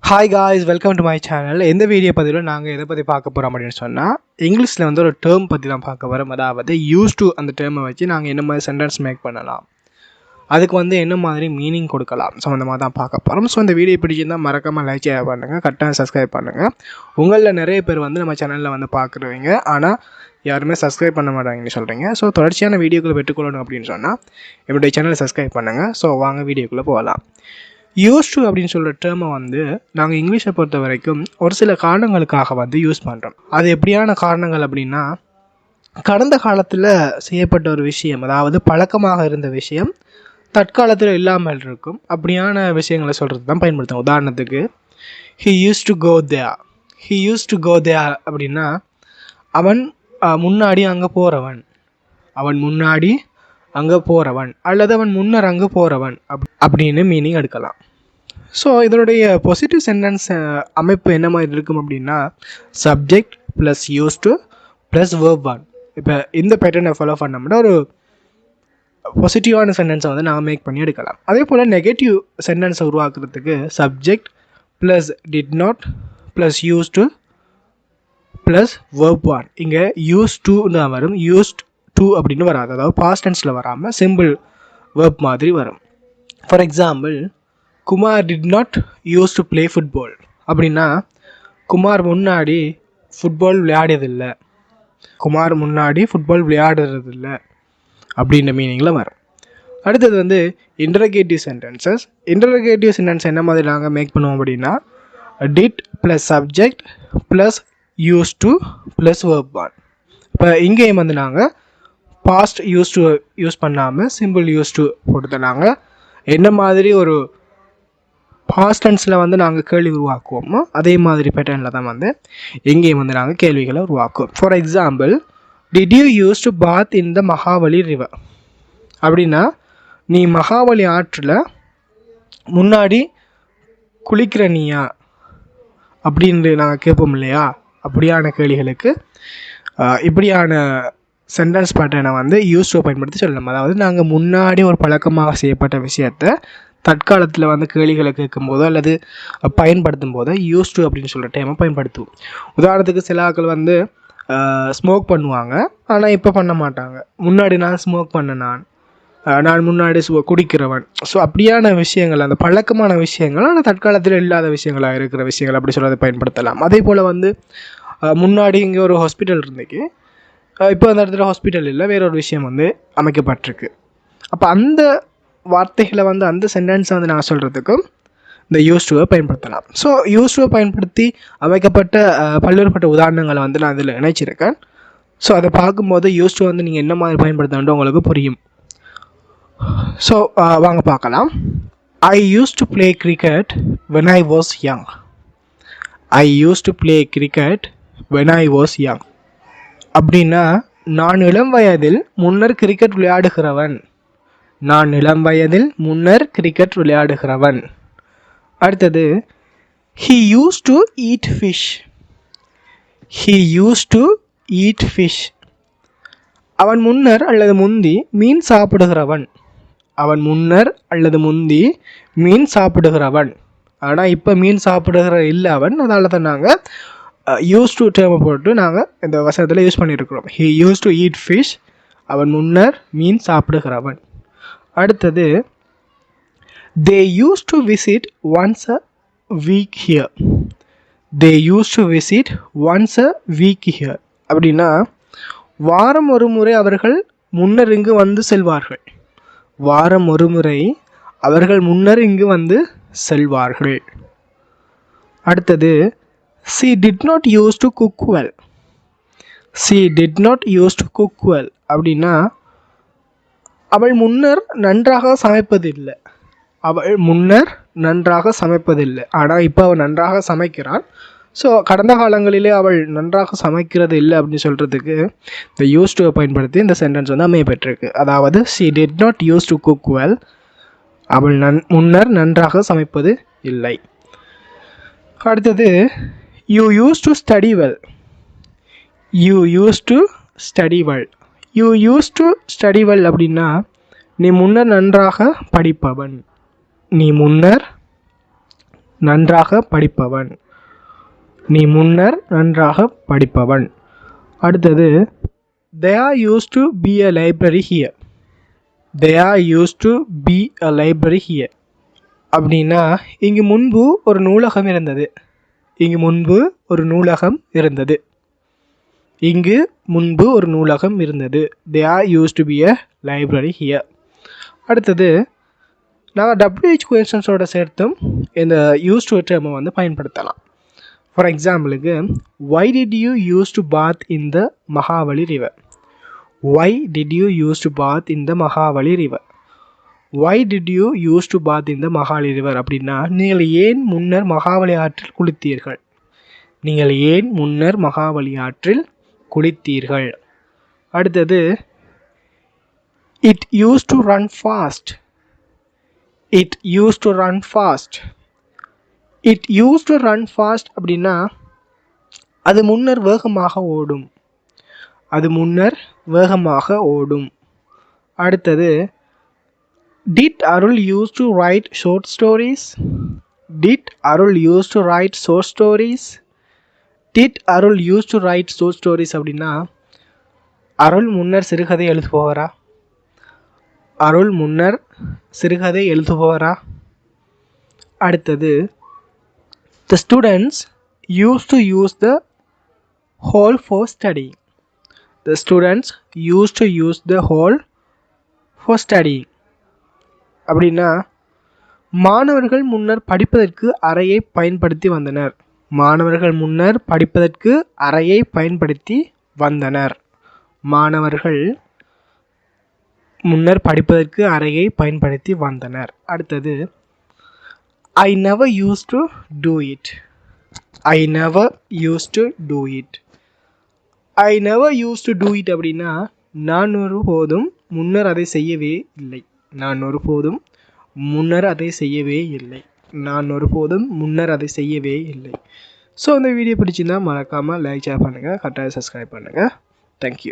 Hi guys, welcome to my channel. இந்த video பதிவில் நாங்கள் எதை பற்றி பார்க்க போகிறோம் அப்படின்னு சொன்னால், இங்கிலீஷில் வந்து ஒரு டேர்ம் பற்றி தான் பார்க்க போகிறோம். அதாவது யூஸ் டு அந்த டேர்மை வச்சு நாங்கள் என்ன மாதிரி சென்டென்ஸ் மேக் பண்ணலாம், அதுக்கு வந்து என்ன மாதிரி மீனிங் கொடுக்கலாம் சம்மந்தமாக தான் பார்க்க போகிறோம். ஸோ இந்த வீடியோ பிடிச்சிருந்தால் மறக்காமல் லைக் ஷேர் பண்ணுங்கள், கரெக்டாக சப்ஸ்கிரைப் பண்ணுங்கள். உங்களில் நிறைய பேர் வந்து நம்ம சேனலில் வந்து பார்க்குறவங்க, ஆனால் யாருமே சப்ஸ்கிரைப் பண்ண மாட்டாங்கன்னு சொல்கிறீங்க. ஸோ தொடர்ச்சியான வீடியோக்குள்ளே பெற்றுக்கொள்ளணும் அப்படின்னு சொன்னால் என்னுடைய சேனலை சப்ஸ்கிரைப் பண்ணுங்கள். ஸோ வாங்க வீடியோக்குள்ளே போகலாம். யூஸ் டு அப்படின்னு சொல்கிற டேர்மை வந்து நாங்கள் இங்கிலீஷை பொறுத்த வரைக்கும் ஒரு சில காரணங்களுக்காக வந்து யூஸ் பண்ணுறோம். அது எப்படியான காரணங்கள் அப்படின்னா, கடந்த காலத்தில் செய்யப்பட்ட ஒரு விஷயம், அதாவது பழக்கமாக இருந்த விஷயம் தற்காலத்தில் இல்லாமல் இருக்கும். அப்படியான விஷயங்களை சொல்கிறது தான் பயன்படுத்தும். உதாரணத்துக்கு, he used to go there. He used to go there அப்படின்னா அவன் முன்னாடி அங்கே போகிறவன், அவன் முன்னாடி அங்கே போகிறவன், அல்லது அவன் முன்னர் அங்கே போகிறவன் அப்படின்னு மீனிங் எடுக்கலாம். ஸோ இதனுடைய பாசிட்டிவ் சென்டென்ஸ் அமைப்பு என்ன மாதிரி இருக்கும் அப்படின்னா, subject plus use to plus verb one. இப்போ இந்த பேட்டர்னை ஃபாலோ பண்ணோம்னா ஒரு பாசிட்டிவான சென்டென்ஸை வந்து நாங்கள் மேக் பண்ணி எடுக்கலாம். அதே போல் நெகட்டிவ் சென்டென்ஸை உருவாக்குறதுக்கு subject plus did not plus use to plus verb one. இங்கே யூஸ் டு தான் வரும், யூஸ்ட் டு அப்படின்னு வராது. அதாவது பாஸ்ட் டென்ஸில் வராமல் சிம்பிள் வேர்ப் மாதிரி வரும். For example, Kumar did not use to play football அப்படின்னா குமார் முன்னாடி ஃபுட்பால் விளையாடியதில்லை, குமார் முன்னாடி ஃபுட்பால் விளையாடுறதில்லை அப்படின்ற மீனிங்கில் வரும். அடுத்தது வந்து இன்டர்கேட்டிவ் சென்டென்சஸ். இன்டர்கேட்டிவ் சென்டென்ஸ் என்ன மாதிரி நாங்கள் மேக் பண்ணுவோம் அப்படின்னா, did plus subject plus use to plus verb one. இப்போ இங்கேயும் வந்து நாங்கள் பாஸ்ட் யூஸ் டு யூஸ் பண்ணாமல் சிம்பிள் யூஸ் டு போட்டு நாங்கள் என்ன மாதிரி ஒரு பாஸ்ட் டென்ஸில் வந்து நாங்கள் கேள்வி உருவாக்குவோமோ அதே மாதிரி பேட்டர்னில் தான் வந்து எங்கேயும் வந்து நாங்கள் கேள்விகளை உருவாக்குவோம். For example, did you use to bath in the Mahabali river அப்படின்னா நீ மகாபலி ஆற்றில் முன்னாடி குளிக்கிற நீயா அப்படின்னு நாங்கள் கேட்போம் இல்லையா. அப்படியான கேள்விகளுக்கு இப்படியான சென்டென்ஸ் பேட்டர்னை வந்து யூஸ் டு பயன்படுத்தி சொல்லலாம். அதாவது நாங்கள் முன்னாடி ஒரு பழக்கமாக செய்யப்பட்ட விஷயத்தை தற்காலத்தில் வந்து கேள்விகளை கேட்கும்போதோ அல்லது பயன்படுத்தும் போதோ யூஸ் டு அப்படின்னு சொல்கிற டைமை பயன்படுத்துவோம். உதாரணத்துக்கு சில ஆட்கள் வந்து ஸ்மோக் பண்ணுவாங்க, ஆனால் இப்போ பண்ண மாட்டாங்க. முன்னாடி நான் ஸ்மோக் பண்ண நான் முன்னாடி குடிக்கிறவன். ஸோ அப்படியான விஷயங்கள், அந்த பழக்கமான விஷயங்கள் ஆனால் தற்காலத்தில் இல்லாத விஷயங்களாக இருக்கிற விஷயங்கள் அப்படி சொல்கிறத பயன்படுத்தலாம். அதே போல் வந்து முன்னாடி இங்கே ஒரு ஹாஸ்பிட்டல் இருந்துக்கு, இப்போ அந்த இடத்துல ஹாஸ்பிட்டல் இல்லை, வேறொரு விஷயம் வந்து அமைக்கப்பட்டிருக்கு. அப்போ அந்த வார்த்தைகளை வந்து அந்த சென்டென்ஸை வந்து நான் சொல்கிறதுக்கும் இந்த யூஸ் டுவை பயன்படுத்தலாம். ஸோ யூஸ் டுவை பயன்படுத்தி அமைக்கப்பட்ட பல்வேறுபட்ட உதாரணங்களை வந்து நான் இதில் இணைச்சிருக்கேன். ஸோ அதை பார்க்கும்போது யூஸ் டு வந்து நீங்கள் என்ன மாதிரி பயன்படுத்தணுன்ட்டு உங்களுக்கு புரியும். ஸோ வாங்க பார்க்கலாம். I used to play cricket when I was young. I used to play cricket when I was young அப்படின்னா நான் இளம் வயதில் முன்னர் கிரிக்கெட் விளையாடுகிறவன். நான் இளம் வயதில் முன்னர் கிரிக்கெட் விளையாடுகிறவன். அடுத்தது, he used to eat fish. He used to eat fish. அவன் முன்னர் அல்லது முந்தி மீன் சாப்பிடுகிறவன். அவன் முன்னர் அல்லது முந்தி மீன் சாப்பிடுகிறவன். ஆனால் இப்போ மீன் சாப்பிடுகிற இல்லை அவன். அதனால தான் நாங்கள் யூஸ் டு டேர்மை போட்டு நாங்கள் இந்த வசனத்தில் யூஸ் பண்ணியிருக்கிறோம். He used to eat fish. அவன் முன்னர் மீன் சாப்பிடுகிறவன். அடுத்தது, they used to visit once a week here. They used to visit once a week here அப்படின்னா வாரம் ஒரு முறை அவர்கள் முன்னர் இங்கு வந்து செல்வார்கள். வாரம் ஒரு முறை அவர்கள் முன்னர் இங்கு வந்து செல்வார்கள். அடுத்தது, she did not use to cook well. she did not use to cook well அப்படின்னா அவள் முன்னர் நன்றாக சமைப்பதில்லை. அவள் முன்னர் நன்றாக சமைப்பதில்லை, ஆனால் இப்போ அவள் நன்றாக சமைக்கிறாள். ஸோ கடந்த காலங்களிலே அவள் நன்றாக சமைக்கிறது இல்லை அப்படின்னு சொல்கிறதுக்கு இந்த யூஸ் டுவை பயன்படுத்தி இந்த சென்டென்ஸ் வந்து அமையப்பட்டிருக்கு. அதாவது she did not use to cook well, அவள் முன்னர் நன்றாக சமைப்பது இல்லை. அடுத்தது, you used to study well. you used to study well. you used to study well அப்படின்னா நீ முன்னர் நன்றாக படிப்பவன். நீ முன்னர் நன்றாக படிப்பவன். நீ முன்னர் நன்றாக படிப்பவன். அடுத்தது there used to be a library here. there used to be a library here அப்படின்னா இங்கு முன்பு ஒரு நூலகம் இருந்தது. இங்கு முன்பு ஒரு நூலகம் இருந்தது. இங்கு முன்பு ஒரு நூலகம் இருந்தது. there used to be a library here. அடுத்தது நாங்கள் WH கொஷின்ஸோட சேர்த்தும் இந்த யூஸ் டு டேர்மை வந்து பயன்படுத்தலாம். ஃபார் எக்ஸாம்பிளுக்கு why did you use to bath in the Mahabali river? why did you use to bath in the Mahabali river? why did you use to bath in the Mahabali river அப்படின்னா நீங்கள் ஏன் முன்னர் மகாபலி ஆற்றில் குளித்தீர்கள். நீங்கள் ஏன் முன்னர் மகாபலி ஆற்றில் குளித்தீர்கள். அடுத்தது it used to run fast. it used to run fast. it used to run fast அப்படின்னா அது முன்னர் வேகமாக ஓடும். அது முன்னர் வேகமாக ஓடும். அடுத்தது did Arul used to write short stories? did Arul used to write short stories? did Arul used to write short stories அப்படின்னா அருள் முன்னர் சிறுகதை எழுதுபவரா. அருள் முன்னர் சிறுகதை எழுதுபவரா. அடுத்தது the students used to use the hall for studying. the students used to use the hall for studying அப்படின்னா மாணவர்கள் முன்னர் படிப்பதற்கு அறையை பயன்படுத்தி வந்தனர். மாணவர்கள் முன்னர் படிப்பதற்கு அறையை பயன்படுத்தி வந்தனர். மாணவர்கள் முன்னர் படிப்பதற்கு அறையை பயன்படுத்தி வந்தனர். அடுத்தது I never used to do it. I never used to do it. I never used to do it அப்படின்னா நான் ஒருபோதும் முன்னர் அதை செய்யவே இல்லை. நான் ஒருபோதும் முன்னர் அதை செய்யவே இல்லை. நான் ஒருபோதும் முன்னர் அதை செய்யவே இல்லை. ஸோ இந்த வீடியோ பிடிச்சிருந்தால் மறக்காமல் லைக் ஷேர் பண்ணுங்கள். கரெக்டாக சப்ஸ்கிரைப் பண்ணுங்கள். தேங்க்யூ.